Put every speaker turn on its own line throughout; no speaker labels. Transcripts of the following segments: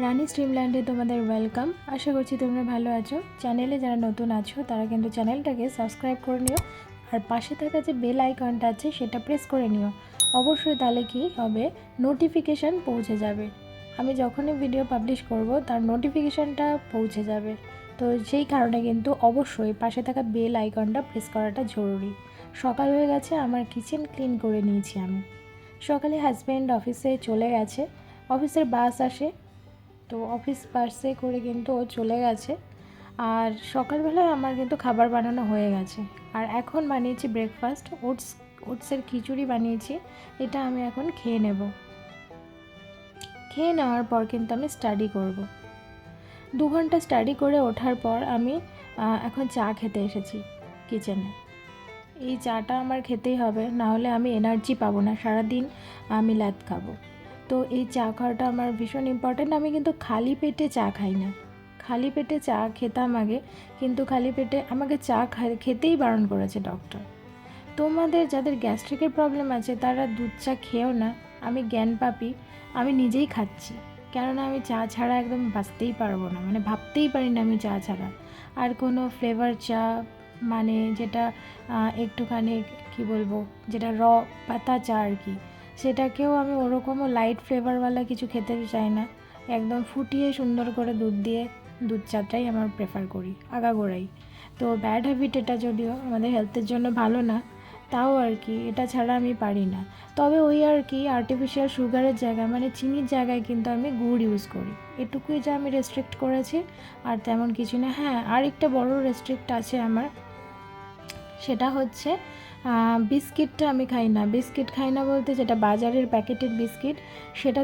রানী স্ট্রিমল্যান্ডে তোমাদের ওয়েলকাম। আশা করছি তোমরা ভালো আছো। চ্যানেলে যারা নতুন আছো তারা কিন্তু চ্যানেলটাকে সাবস্ক্রাইব করে নিও, আর পাশে থাকা যে বেল আইকনটা আছে সেটা প্রেস করে নিও অবশ্যই। তাহলে কি হবে, নোটিফিকেশান পৌঁছে যাবে। আমি যখনই ভিডিও পাবলিশ করব তার নোটিফিকেশানটা পৌঁছে যাবে। তো সেই কারণে কিন্তু অবশ্যই পাশে থাকা বেল আইকনটা প্রেস করাটা জরুরি। সকাল হয়ে গেছে, আমার কিচেন ক্লিন করে নিয়েছি আমি। সকালে হাজব্যান্ড অফিসে চলে গেছে, অফিসের বাস আসে, তো অফিস বাসে করে কিন্তু ও চলে গেছে। আর সকালবেলায় আমার কিন্তু খাবার বানানো হয়ে গেছে। আর এখন বানিয়েছি ব্রেকফাস্ট, ওটসের খিচুড়ি বানিয়েছি। এটা আমি এখন খেয়ে নেব। খেয়ে নেওয়ার পর কিন্তু আমি স্টাডি করব। 2 ঘন্টা স্টাডি করে ওঠার পর আমি এখন চা খেতে এসেছি কিচেনে। এই চাটা আমার খেতেই হবে, না হলে আমি এনার্জি পাবো না, সারাদিন আমি ল্যাদ খাবো। তো এই চা খাওয়াটা আমার ভীষণ ইম্পর্ট্যান্ট। আমি কিন্তু খালি পেটে চা খাই না। খালি পেটে চা খেতাম আগে, কিন্তু খালি পেটে আমাকে চা খেতেই বারণ করেছে ডক্টর। তোমাদের যাদের গ্যাস্ট্রিকের প্রবলেম আছে তারা দুধ চা খেও না। আমি জ্ঞান পাপি, আমি নিজেই খাচ্ছি, কেননা আমি চা ছাড়া একদম বাঁচতেই পারবো না, মানে ভাবতেই পারি না আমি চা ছাড়া। আর কোনো ফ্লেভার চা, মানে যেটা একটুখানি কি বলবো, যেটা পাতা চা আর কি, সেটাকেও আমি ওরকমও লাইট ফ্লেভারওয়ালা কিছু খেতে চাই না। একদম ফুটিয়ে সুন্দর করে দুধ দিয়ে দুধ চাটাই আমার প্রেফার করি আগাগোড়াই। তো ব্যাড হ্যাবিট এটা, যদিও আমাদের হেলথের জন্য ভালো না, তাও আর কি এটা ছাড়া আমি পারি না। তবে ওই আর কি আর্টিফিশিয়াল সুগারের জায়গায়, মানে চিনির জায়গায় কিন্তু আমি গুড় ইউজ করি, এটুকুই যা আমি রেস্ট্রিক্ট করেছি, আর তেমন কিছু না। হ্যাঁ, আর একটা বড় রেস্ট্রিক্ট আছে আমার, সেটা হচ্ছে বিস্কিটটা আমি খাই না। বিস্কিট খাই না বলতে, যেটা বাজারের প্যাকেটের বিস্কিট, সেটা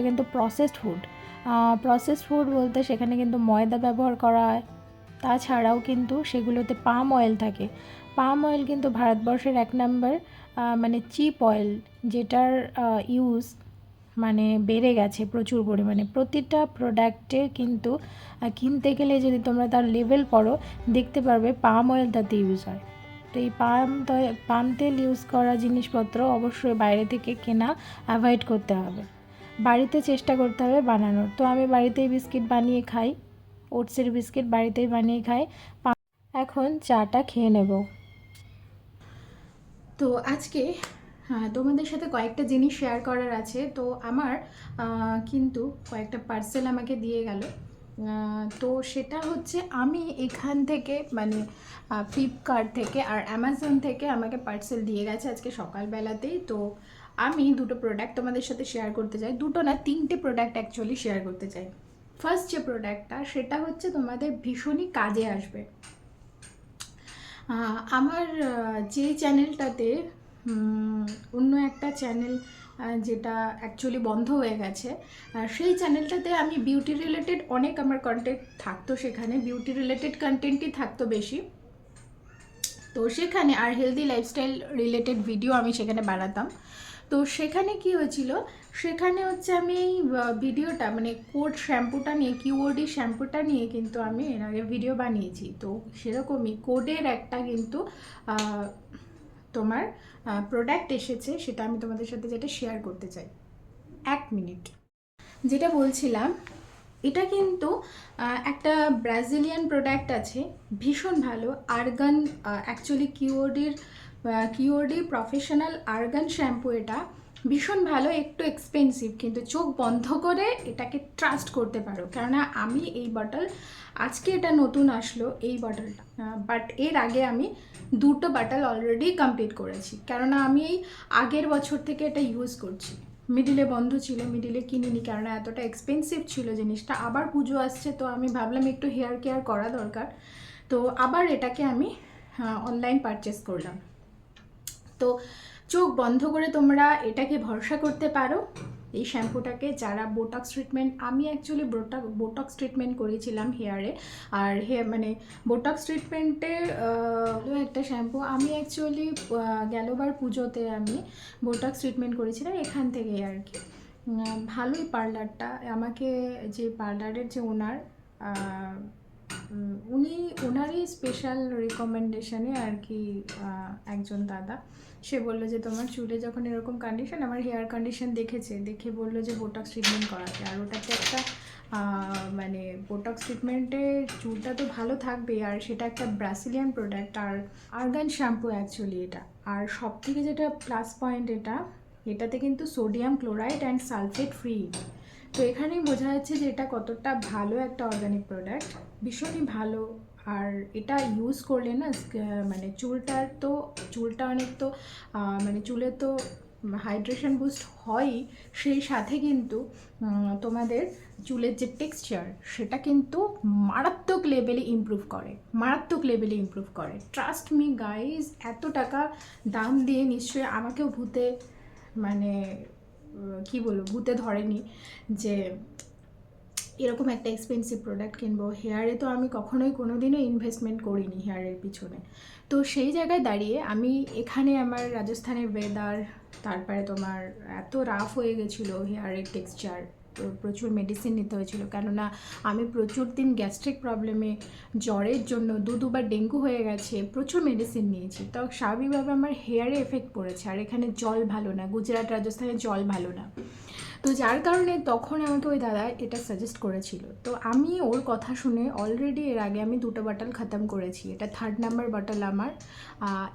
কিন্তু প্রসেসড ফুড। প্রসেসড ফুড বলতে সেখানে কিন্তু ময়দা ব্যবহার করা হয়, তাছাড়াও কিন্তু সেগুলোতে পাম অয়েল থাকে। পাম অয়েল কিন্তু ভারতবর্ষের 1 নম্বর মানে চিপ অয়েল, যেটার ইউজ মানে বেড়ে গেছে প্রচুর পরিমাণে। প্রতিটা প্রোডাক্টে কিন্তু কিনতে গেলে যদি তোমরা তার লেভেল পড়ো, দেখতে পারবে পাম অয়েল তাতে ইউজ হয়। তো এই পাম তেল ইউজ করা জিনিসপত্র অবশ্যই বাইরে থেকে কেনা অ্যাভয়েড করতে হবে, বাড়িতে চেষ্টা করতে হবে বানানোর। তো আমি বাড়িতেই বিস্কিট বানিয়ে খাই, ওটসের বিস্কিট বাড়িতেই বানিয়ে খাই। এখন চাটা খেয়ে নেব। তো আজকে তোমাদের সাথে কয়েকটা জিনিস শেয়ার করার আছে। তো আমার কিন্তু কয়েকটা পার্সেল আমাকে দিয়ে গেল। তো সেটা হচ্ছে, আমি এখান থেকে মানে ফ্লিপকার্ট থেকে আর অ্যামাজন থেকে আমাকে পার্সেল দিয়ে গেছে আজকে সকালবেলাতেই। তো আমি দুটো প্রোডাক্ট তোমাদের সাথে শেয়ার করতে চাই, দুটো না 3টে প্রোডাক্ট অ্যাকচুয়ালি শেয়ার করতে চাই। ফার্স্ট যে প্রোডাক্টটা, সেটা হচ্ছে তোমাদের ভীষণই কাজে আসবে। আমার যেই চ্যানেলটাতে অন্য একটা চ্যানেল যেটা অ্যাকচুয়ালি বন্ধ হয়ে গেছে, সেই চ্যানেলটাতে আমি বিউটি রিলেটেড অনেক আমার কন্টেন্ট থাকতো, সেখানে বিউটি রিলেটেড কন্টেন্টই থাকতো বেশি। তো সেখানে আর হেলদি লাইফস্টাইল রিলেটেড ভিডিও আমি সেখানে বানাতাম। তো সেখানে কি হয়েছিল, সেখানে হচ্ছে আমি এই ভিডিওটা মানে কোড শ্যাম্পুটা নিয়ে, কিউওডি শ্যাম্পুটা নিয়ে কিন্তু আমি এর আগে ভিডিও বানিয়েছি। তো সেরকমই কোডের একটা কিন্তু তোমার প্রোডাক্ট এসেছে, সেটা আমি তোমাদের সাথে যেটা শেয়ার করতে চাই। 1 মিনিট। যেটা বলছিলাম, এটা কিন্তু একটা ব্রাজিলিয়ান প্রোডাক্ট আছে, ভীষণ ভালো, argan, actually QOD professional argan shampoo. এটা ভীষণ ভালো, একটু এক্সপেন্সিভ, কিন্তু চোখ বন্ধ করে এটাকে ট্রাস্ট করতে পারো। কেননা আমি এই বটল, আজকে এটা নতুন আসলো এই বটলটা, বাট এর আগে আমি 2টো বটল অলরেডি কমপ্লিট করেছি, কেননা আমি এই আগের বছর থেকে এটা ইউজ করছি। মিডিলে বন্ধ ছিল, মিডিলে কিনিনি, কেননা এতটা এক্সপেন্সিভ ছিল জিনিসটা। আবার পুজো আসছে, তো আমি ভাবলাম একটু হেয়ার কেয়ার করা দরকার, তো আবার এটাকে আমি অনলাইন পারচেস করলাম। তো চোখ বন্ধ করে তোমরা এটাকে ভরসা করতে পারো, এই শ্যাম্পুটাকে। যারা বোটক্স ট্রিটমেন্ট, আমি অ্যাকচুয়ালি বোটক্স ট্রিটমেন্ট করেছিলাম হেয়ারে, আর মানে বোটক্স ট্রিটমেন্টে একটা শ্যাম্পু আমি অ্যাকচুয়ালি গেলবার পুজোতে আমি বোটক্স ট্রিটমেন্ট করেছিলাম এখান থেকে আর কি। ভালোই পার্লারটা, আমাকে যে পার্লারের যে ওনার উনি ওনারই স্পেশাল রিকমেন্ডেশনে আর কি একজন দাদা, সে বললো যে তোমার চুলে যখন এরকম কন্ডিশন, আমার হেয়ার কন্ডিশন দেখেছে, দেখে বললো যে বোটক্স ট্রিটমেন্ট করাতে। আর ওটাতে একটা মানে বোটক্স ট্রিটমেন্টে চুলটা তো ভালো থাকবে, আর সেটা একটা ব্রাসিলিয়ান প্রোডাক্ট, আর আর্গান শ্যাম্পু অ্যাকচুয়ালি এটা। আর সব থেকে যেটা প্লাস পয়েন্ট এটাতে কিন্তু sodium chloride and sulphate free. তো এখানেই বোঝা যাচ্ছে যে এটা কতটা ভালো একটা অর্গানিক প্রোডাক্ট, ভীষণই ভালো। আর এটা ইউজ করলে না মানে চুলটা অনেক তো মানে চুলে তো হাইড্রেশন বুস্ট হয়ই, সেই সাথে কিন্তু তোমাদের চুলের যে টেক্সচার সেটা কিন্তু মারাত্মক লেভেলে ইমপ্রুভ করে। ট্রাস্ট মি গাইজ, এত টাকা দাম দিয়ে নিশ্চয়ই আমাকেও মানে কি বলবো, ভূতে ধরেনি যে এরকম একটা এক্সপেন্সিভ প্রোডাক্ট কিনবো। হেয়ারে তো আমি কখনোই কোনোদিনও ইনভেস্টমেন্ট করিনি হেয়ারের পিছনে। তো সেই জায়গায় দাঁড়িয়ে আমি এখানে আমার রাজস্থানের ওয়েদার, তারপরে তোমার এত রাফ হয়ে গেছিলো হেয়ারের টেক্সচার, প্রচুর মেডিসিন নিতে হয়েছিল, কেননা আমি প্রচুর দিন গ্যাস্ট্রিক প্রবলেমে, জ্বরের জন্য দুবার ডেঙ্গু হয়ে গেছে, প্রচুর মেডিসিন নিয়েছি। তো স্বাভাবিকভাবে আমার হেয়ারে এফেক্ট পড়েছে। আর এখানে জল ভালো না, গুজরাট রাজস্থানে জল ভালো না। তো যার কারণে তখন আমাকে ওই দাদা এটা সাজেস্ট করেছিল। তো আমি ওর কথা শুনে অলরেডি এর আগে আমি 2টো বটল খতম করেছি। এটা 3rd নাম্বার বটল আমার,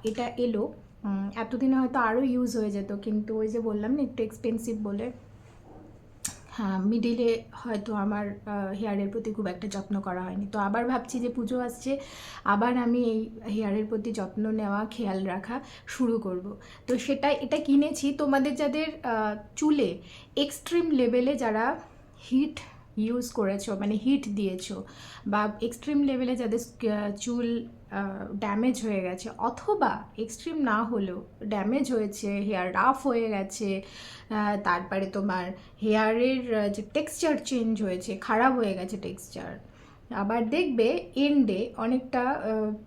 এটা এলো। এতদিনে হয়তো আরও ইউজ হয়ে যেত, কিন্তু ওই যে বললাম না একটু এক্সপেন্সিভ বলে, হ্যাঁ মিডিলে হয়তো আমার হেয়ারের প্রতি খুব একটা যত্ন করা হয়নি। তো আবার ভাবছি যে পুজো আসছে, আবার আমি এই হেয়ারের প্রতি যত্ন নেওয়া, খেয়াল রাখা শুরু করব। তো এটা কিনেছি তোমাদের যাদের চুলে এক্সট্রিম লেভেলে যারা হিট ইউজ করেছো, মানে হিট দিয়েছো, বা এক্সট্রিম লেভেলে যাদের চুল ড্যামেজ হয়ে গেছে, অথবা এক্সট্রিম না হলেও ড্যামেজ হয়েছে, হেয়ার রাফ হয়ে গেছে, তারপরে তোমার হেয়ারের যে টেক্সচার চেঞ্জ হয়েছে, খারাপ হয়ে গেছে টেক্সচার, আবার দেখবে এন্ডে অনেকটা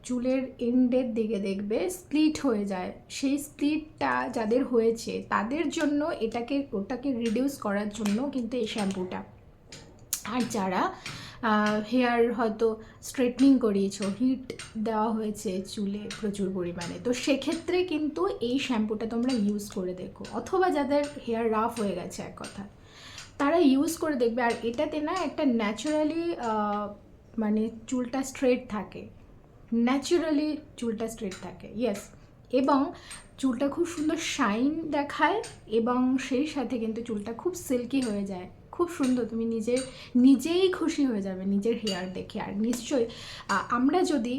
চুলের এন্ডের দিকে দেখবে স্প্লিট হয়ে যায়, সেই স্প্লিটটা যাদের হয়েছে তাদের জন্য ওটাকে রিডিউস করার জন্য কিন্তু এই শ্যাম্পুটা। আর যারা হেয়ার হয়তো স্ট্রেটনিং করিয়েছো, হিট দেওয়া হয়েছে চুলে প্রচুর পরিমাণে, তো সেক্ষেত্রে কিন্তু এই শ্যাম্পুটা তোমরা ইউজ করে দেখো। অথবা যাদের হেয়ার রাফ হয়ে গেছে এক কথা, তারা ইউজ করে দেখবে। আর এটাতে না একটা ন্যাচারালি মানে চুলটা স্ট্রেট থাকে, ইয়েস। এবং চুলটা খুব সুন্দর শাইন দেখায়, এবং সেই সাথে কিন্তু চুলটা খুব সিল্কি হয়ে যায়, খুব সুন্দর। তুমি নিজেই খুশি হয়ে যাবে নিজের হেয়ার দেখে। আর নিশ্চয়ই আমরা যদি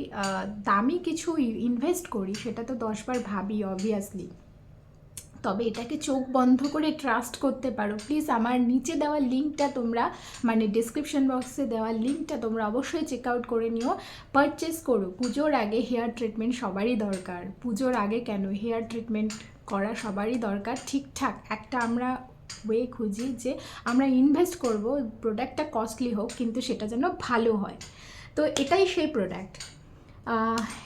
দামি কিছু ইনভেস্ট করি, সেটা তো 10বার ভাবি অবভিয়াসলি, তবে এটাকে চোখ বন্ধ করে ট্রাস্ট করতে পারো। প্লিজ আমার নিচে দেওয়া লিঙ্কটা তোমরা, মানে ডিসক্রিপশন বক্সে দেওয়া লিঙ্কটা তোমরা অবশ্যই চেক আউট করে নিও, পারচেস করো। পুজোর আগে হেয়ার ট্রিটমেন্ট সবারই দরকার, পুজোর আগে কেন, হেয়ার ট্রিটমেন্ট করা সবারই দরকার। ঠিকঠাক একটা আমরা ওয়ে খুঁজি যে আমরা ইনভেস্ট করব, প্রোডাক্টটা কস্টলি হোক কিন্তু সেটা যেন ভালো হয়। তো এটাই সেই প্রোডাক্ট।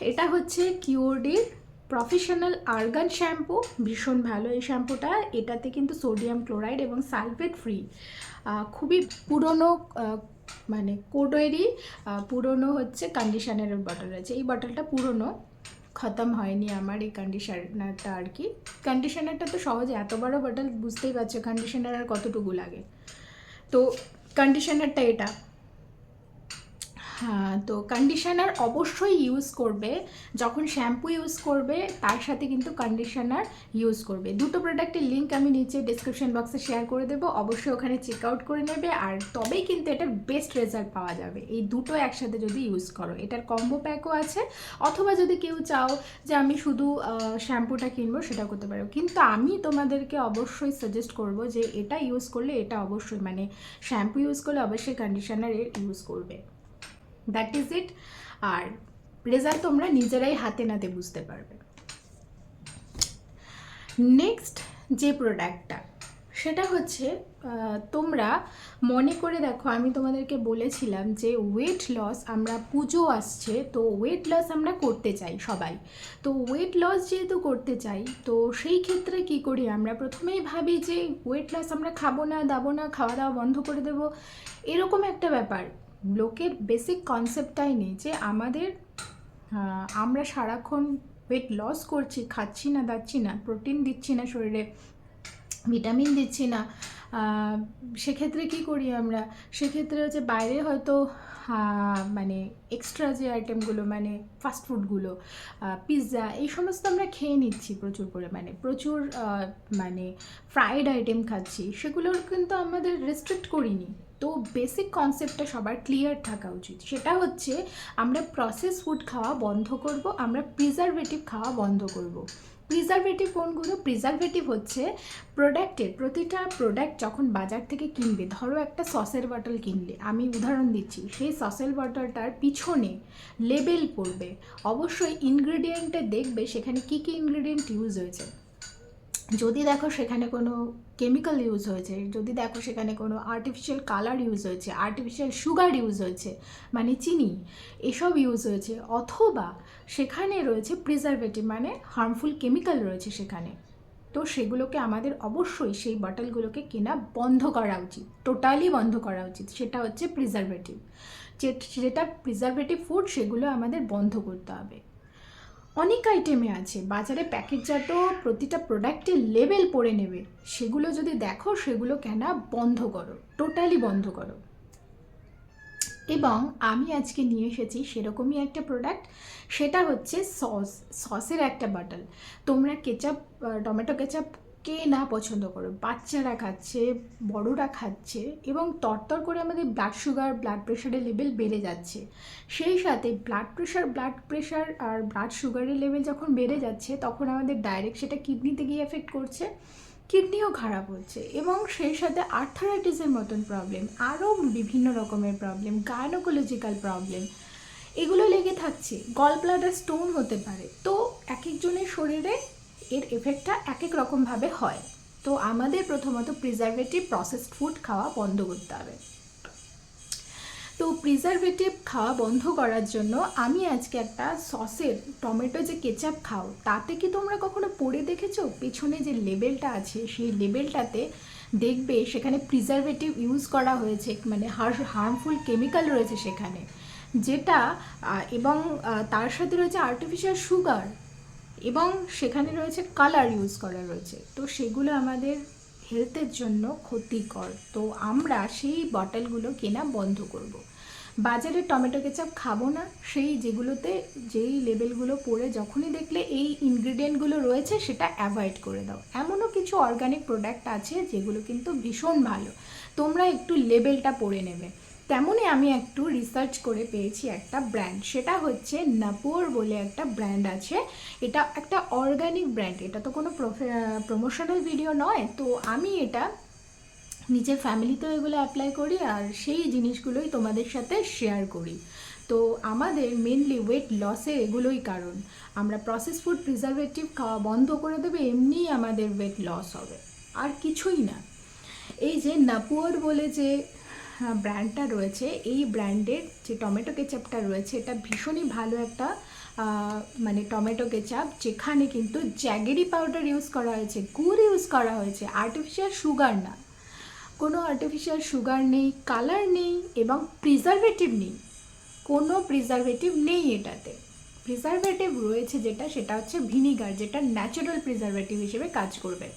এটা হচ্ছে কিওরডির প্রফেশনাল আর্গান শ্যাম্পু, ভীষণ ভালো এই শ্যাম্পুটা। এটাতে কিন্তু সোডিয়াম ক্লোরাইড এবং সালফেট ফ্রি। খুবই পুরনো, মানে কোডেরই পুরনো হচ্ছে কন্ডিশনারের বটল আছে। এই বটলটা পুরনো, খতম হয়নি আমার এই কন্ডিশনারটা আর কি। কন্ডিশনারটা তো সহজে, এত বড় বটল বুঝতেই পারছো কন্ডিশনার আর কতটুকু লাগে। তো কন্ডিশনারটা এটা। হ্যাঁ, তো কন্ডিশনার অবশ্যই ইউজ করবে, যখন শ্যাম্পু ইউজ করবে তার সাথে কিন্তু কন্ডিশনার ইউজ করবে। 2টো প্রোডাক্টের লিঙ্ক আমি নিচে ডিসক্রিপশন বক্সে শেয়ার করে দেবো, অবশ্যই ওখানে চেক আউট করে নেবে। আর তবেই কিন্তু এটার বেস্ট রেজাল্ট পাওয়া যাবে এই দুটো একসাথে যদি ইউজ করো। এটার কম্বো প্যাকও আছে, অথবা যদি কেউ চাও যে আমি শুধু শ্যাম্পুটা কিনবো, সেটা করতে পারো। কিন্তু আমি তোমাদেরকে অবশ্যই সাজেস্ট করব যে এটা ইউজ করলে, এটা অবশ্যই মানে শ্যাম্পু ইউজ করলে অবশ্যই কন্ডিশনার ইউজ করবে। That is it. আর রেজাল্ট তোমরা নিজেরাই হাতে নাতে বুঝতে পারবে। নেক্সট যে প্রোডাক্টটা, সেটা হচ্ছে তোমরা মনে করে দেখো, আমি তোমাদেরকে বলেছিলাম যে ওয়েট লস, আমরা পুজো আসছে তো ওয়েট লস আমরা করতে চাই সবাই। তো ওয়েট লস যেহেতু করতে চাই, তো সেই ক্ষেত্রে কি করি, আমরা প্রথমেই ভাবি যে ওয়েট লস আমরা খাবো না, দাবো না, খাওয়া দাওয়া বন্ধ করে দেবো, এরকম একটা ব্যাপার।
লোকের বেসিক কনসেপ্টটাই নেই যে আমাদের আমরা সারাক্ষণ ওয়েট লস করছি, খাচ্ছি না দাচ্ছি না, প্রোটিন দিচ্ছি না শরীরে, ভিটামিন দিচ্ছি না, সেক্ষেত্রে কি করি আমরা, সেক্ষেত্রে হচ্ছে বাইরে হয়তো মানে এক্সট্রা যে আইটেমগুলো মানে ফাস্টফুডগুলো, পিৎজা, এই সমস্ত আমরা খেয়ে নিচ্ছি প্রচুর পরিমাণে, প্রচুর মানে ফ্রাইড আইটেম খাচ্ছি, সেগুলোর কিন্তু আমাদের রেস্ট্রিক্ট করিনি। তো বেসিক কনসেপ্টটা সবার ক্লিয়ার থাকা উচিত, সেটা হচ্ছে আমরা প্রসেস ফুড খাওয়া বন্ধ করব, আমরা প্রিজারভেটিভ খাওয়া বন্ধ করব। প্রিজারভেটিভ কোনগুলো? প্রিজারভেটিভ হচ্ছে প্রোডাক্টের, প্রতিটা প্রোডাক্ট যখন বাজার থেকে কিনবে, ধরো একটা সসের বটল কিনলে, আমি উদাহরণ দিচ্ছি, সেই সসের বটলটার পিছনে লেবেল পড়বে, অবশ্যই ইনগ্রেডিয়েন্টে দেখবে সেখানে কী কী ইনগ্রেডিয়েন্ট ইউজ হয়েছে। যদি দেখো সেখানে কোনো কেমিক্যাল ইউজ হয়েছে, যদি দেখো সেখানে কোনো আর্টিফিশিয়াল কালার ইউজ হয়েছে, আর্টিফিশিয়াল সুগার ইউজ হয়েছে মানে চিনি, এসব ইউজ হয়েছে, অথবা সেখানে রয়েছে প্রিজারভেটিভ মানে হার্মফুল কেমিক্যাল রয়েছে সেখানে, তো সেগুলোকে আমাদের অবশ্যই সেই বটলগুলোকে কেনা বন্ধ করা উচিত, টোটালি বন্ধ করা উচিত। সেটা হচ্ছে প্রিজারভেটিভ, যেটা প্রিজারভেটিভ ফুড সেগুলো আমাদের বন্ধ করতে হবে। অনেক আইটেমে আছে বাজারে প্যাকেটজাত, প্রতিটা প্রোডাক্টের লেবেল পড়ে নেবে, সেগুলো যদি দেখো সেগুলো কেনা বন্ধ করো, টোটালি বন্ধ করো। এবং আমি আজকে নিয়ে এসেছি সেরকমই একটা প্রোডাক্ট, সেটা হচ্ছে সসের একটা বটল। তোমরা কেচাপ, টমেটো কেচাপ কে না পছন্দ করো, বাচ্চারা খাচ্ছে, বড়রা খাচ্ছে, এবং তরতর করে আমাদের ব্লাড সুগার, ব্লাড প্রেশারের লেভেল বেড়ে যাচ্ছে। সেই সাথে ব্লাড প্রেশার আর ব্লাড সুগারের লেভেল যখন বেড়ে যাচ্ছে, তখন আমাদের ডাইরেক্ট সেটা কিডনিতে গিয়ে এফেক্ট করছে, কিডনিও খারাপ হচ্ছে, এবং সেই সাথে আর্থারাইটিসের মতন প্রবলেম, আরও বিভিন্ন রকমের প্রবলেম, গাইনোকোলজিক্যাল প্রবলেম, এগুলো লেগে থাকছে, গল ব্লাডার স্টোন হতে পারে। তো এক একজনের শরীরে এর এফেক্টটা এক এক রকমভাবে হয়। তো আমাদের প্রথমত প্রিজারভেটিভ প্রসেসড ফুড খাওয়া বন্ধ করতে হবে। তো প্রিজারভেটিভ খাওয়া বন্ধ করার জন্য আমি আজকে একটা সসের, টমেটো যে কেচাপ খাও, তাতে কি তোমরা কখনো পড়ে দেখেছো? পেছনে যে লেবেলটা আছে সেই লেবেলটাতে দেখবে সেখানে প্রিজারভেটিভ ইউজ করা হয়েছে, মানে হার্মফুল কেমিক্যাল রয়েছে সেখানে, যেটা এবং তার সাথে রয়েছে আর্টিফিশিয়াল সুগার, এবং সেখানে রয়েছে কালার ইউজ করা রয়েছে। তো সেগুলো আমাদের হেলথের জন্য ক্ষতিকর। তো আমরা সেই বটলগুলো কেনা বন্ধ করব। বাজারে টমেটো কেচাপ খাবো না, সেই যেগুলোতে যেই লেবেলগুলো পড়ে যখনই দেখলে এই ইনগ্রিডিয়েন্টগুলো রয়েছে সেটা অ্যাভয়েড করে দাও। এমনও কিছু অর্গানিক প্রোডাক্ট আছে যেগুলো কিন্তু ভীষণ ভালো, তোমরা একটু লেবেলটা পড়ে নেবে। তেমনই আমি একটু রিসার্চ করে পেয়েছি একটা ব্র্যান্ড, সেটা হচ্ছে নাপুর বলে একটা ব্র্যান্ড আছে। এটা একটা অর্গানিক ব্র্যান্ড, এটা তো কোনো প্রমোশনাল ভিডিও নয়। তো আমি এটা নিজের ফ্যামিলিতেও এগুলো অ্যাপ্লাই করি, আর সেই জিনিসগুলোই তোমাদের সাথে শেয়ার করি। তো আমাদের মেনলি ওয়েট লসের এগুলোই কারণ, আমরা প্রসেস ফুড প্রিজারভেটিভ খাওয়া বন্ধ করে দেবে, এমনিই আমাদের ওয়েট লস হবে, আর কিছুই না। এই যে নাপুর বলে যে ব্র্যান্ডটা রয়েছে, এই ব্র্যান্ডের যে টমেটো কেচাপটা রয়েছে, এটা ভীষণই ভালো একটা মানে টমেটো কেচাপ, যেখানে কিন্তু জ্যাগেরি পাউডার ইউজ করা হয়েছে, গুড় ইউজ করা হয়েছে, আর্টিফিশিয়াল সুগার না, কোনো আর্টিফিশিয়াল সুগার নেই, কালার নেই, এবং প্রিজারভেটিভ নেই, কোনো প্রিজারভেটিভ নেই এটাতে। প্রিজারভেটিভ রয়েছে যেটা, সেটা হচ্ছে ভিনিগার, যেটা ন্যাচারাল প্রিজারভেটিভ হিসেবে কাজ করবে।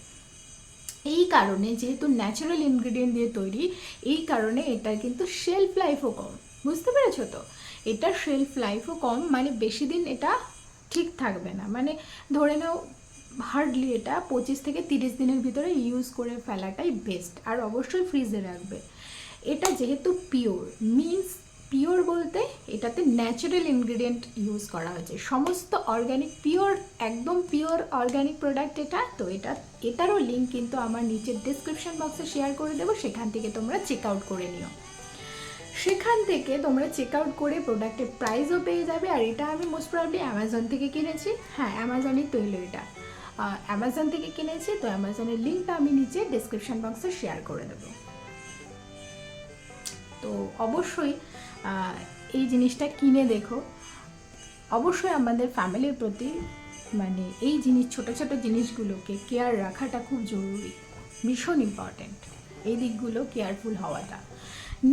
এই কারণে, যেহেতু ন্যাচারাল ইনগ্রিডিয়েন্ট দিয়ে তৈরি, এই কারণে এটার কিন্তু শেলফ লাইফও কম। বুঝতে পেরেছো তো? এটার শেলফ লাইফও কম, মানে বেশি দিন এটা ঠিক থাকবে না, মানে ধরে নাও হার্ডলি এটা 25 থেকে 30 দিনের ভিতরে ইউজ করে ফেলাটাই বেস্ট, আর অবশ্যই ফ্রিজে রাখবে। এটা যেহেতু পিওর, মিন্স পিওর বলতে এটাতে ন্যাচারাল ইনগ্রিডিয়েন্ট ইউজ করা হয়েছে, সমস্ত অর্গ্যানিক, পিওর, একদম পিওর অর্গ্যানিক প্রোডাক্ট এটা। তো এটারও লিঙ্ক কিন্তু আমার নিচের ডিসক্রিপশন বক্সে শেয়ার করে দেবো, সেখান থেকে তোমরা চেক আউট করে নিও। সেখান থেকে তোমরা চেক আউট করে প্রোডাক্টের প্রাইসও পেয়ে যাবে। আর এটা আমি মোস্ট প্রবলি অ্যামাজন থেকে কিনেছি, হ্যাঁ অ্যামাজনই তৈল এটা, অ্যামাজন থেকে কিনেছি। তো অ্যামাজনের লিঙ্কটা আমি নিচে ডিসক্রিপশন বক্সে শেয়ার করে দেবো। তো অবশ্যই এই জিনিসটা কিনে দেখো। অবশ্যই আমাদের ফ্যামিলির প্রতি মানে এই ছোটো ছোটো জিনিসগুলোকে কেয়ার রাখাটা খুব জরুরি, ভীষণ ইম্পর্ট্যান্ট, এই দিকগুলো কেয়ারফুল হওয়াটা।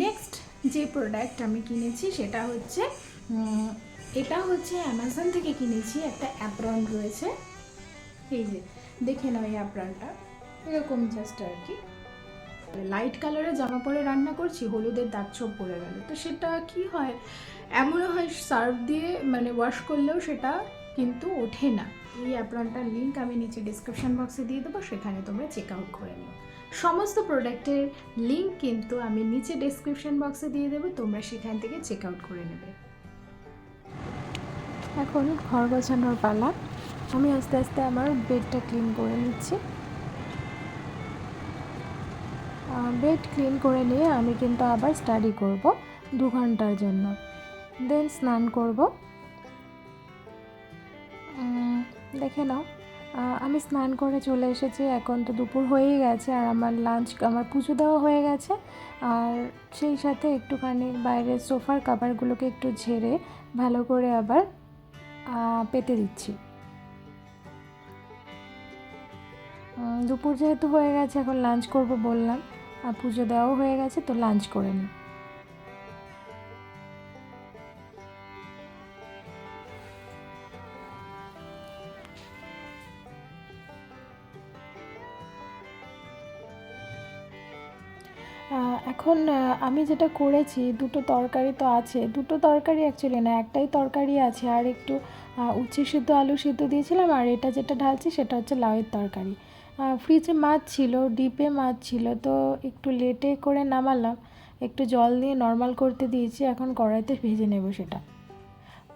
নেক্সট যে প্রোডাক্ট আমি কিনেছি সেটা হচ্ছে এটা হচ্ছে অ্যামাজন থেকে কিনেছি। একটা অ্যাপ্রন রয়েছে, এই যে দেখে নাও এই অ্যাপ্রনটা এরকম জাস্ট আর কি। লাইট কালারের জামা পরে রান্না করছি, হলুদের দাগ ছোপ পড়ে গেল, তো সেটা কি হয়, এমনও হয় সার্ফ দিয়ে মানে ওয়াশ করলেও সেটা কিন্তু ওঠে না। এই অ্যাপ্রনটার লিঙ্ক আমি নিচে ডিসক্রিপশন বক্সে দিয়ে দেবো, সেখানে তোমরা চেক আউট করে নিও। সমস্ত প্রোডাক্টের লিঙ্ক কিন্তু আমি নিচে ডেসক্রিপশন বক্সে দিয়ে দেবো, তোমরা সেখান থেকে চেক আউট করে নেবে।
এখন ঘর গোছানোর পালা। আমি আস্তে আস্তে আমার বেডটা ক্লিন করে নিচ্ছি। বেড ক্লিন করে নিয়ে আমি কিন্তু আবার স্টাডি করব 2 ঘন্টার জন্য, দেন স্নান করব। দেখে নাও আমি স্নান করে চলে এসেছি, এখন তো দুপুর হয়েই গেছে আর আমার পুজো দেওয়া হয়ে গেছে। আর সেই সাথে একটুখানি বাইরের সোফার কাভারগুলোকে একটু ঝেড়ে ভালো করে আবার পেতে দিচ্ছি। দুপুর যেহেতু হয়ে গেছে, এখন লাঞ্চ করব বললাম, আর পুজো দেওয়াও হয়ে গেছে, তো লাঞ্চ করে নিই। এখন আমি যেটা করেছি, 2টো তরকারি তো আছে, 2টো তরকারি অ্যাকচুয়ালি না, একটাই তরকারি আছে, আর একটু উচ্ছে সিদ্ধ আলু সিদ্ধ দিয়েছিলাম, আর এটা যেটা ঢালছি সেটা হচ্ছে লাউয়ের তরকারি। ফ্রিজে মাছ ছিল, ডিপে মাছ ছিল, তো একটু লেটে করে নামালাম, একটু জল দিয়ে নর্মাল করতে দিয়েছি, এখন কড়াইতে ভেজে নেব সেটা।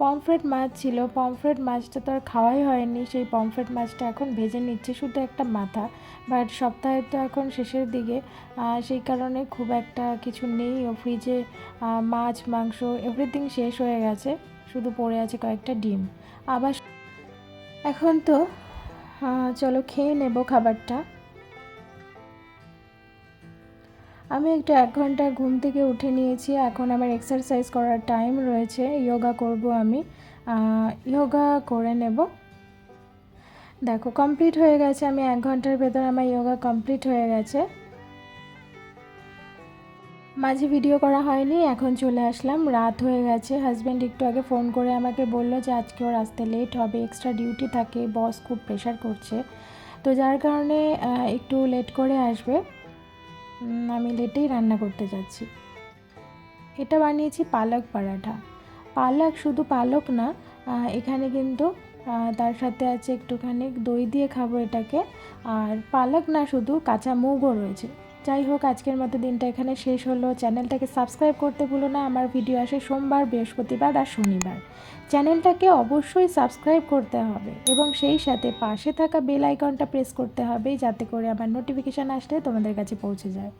পমফ্রেট মাছ ছিল, পমফ্রেট মাছটা তো আর খাওয়াই হয়নি, সেই পমফ্রেট মাছটা এখন ভেজে নিচ্ছি, শুধু একটা মাথা। বাট সপ্তাহে তো এখন শেষের দিকে, সেই কারণে খুব একটা কিছু নেই, ও ফ্রিজে মাছ মাংস এভরিথিং শেষ হয়ে গেছে, শুধু পড়ে আছে কয়েকটা ডিম। আবার এখন তো চলো খেয়ে নেব খাবারটা। আমি একটু 1 ঘন্টা ঘুম থেকে উঠে নিয়েছি, এখন আমার এক্সারসাইজ করার টাইম রয়েছে, যোগা করব আমি, যোগা করে নেব। দেখো কমপ্লিট হয়ে গেছে, আমি 1 ঘন্টার ভেতর আমার যোগা কমপ্লিট হয়ে গেছে। মাঝে ভিডিও করা হয়নি, এখন চলে আসলাম, রাত হয়ে গেছে। হাজব্যান্ড একটু আগে ফোন করে আমাকে বলল যে আজকে ওর আসতে লেট হবে, এক্সট্রা ডিউটি থাকে, বস খুব প্রেশার করছে, তো যার কারণে একটু লেট করে আসবে। আমি লেটেই রান্না করতে যাচ্ছি। এটা বানিয়েছি পালক পরাঠা। পালক, শুধু পালক না, এখানে কিন্তু তার সাথে আছে একটুখানি দই দিয়ে খাবো এটাকে, আর পালক না, শুধু কাঁচা মুগও রয়েছে। যাই হোক, আজকের মতো দিনটা এখানে শেষ হলো। চ্যানেলটাকে সাবস্ক্রাইব করতে ভুলো না, আমার ভিডিও আসে সোমবার, বৃহস্পতিবার আর শনিবার। চ্যানেলটাকে অবশ্যই সাবস্ক্রাইব করতে হবে এবং সেই সাথে পাশে থাকা বেল আইকনটা প্রেস করতে হবে, যাতে করে আমার নোটিফিকেশান আসলে তোমাদের কাছে পৌঁছে যায়।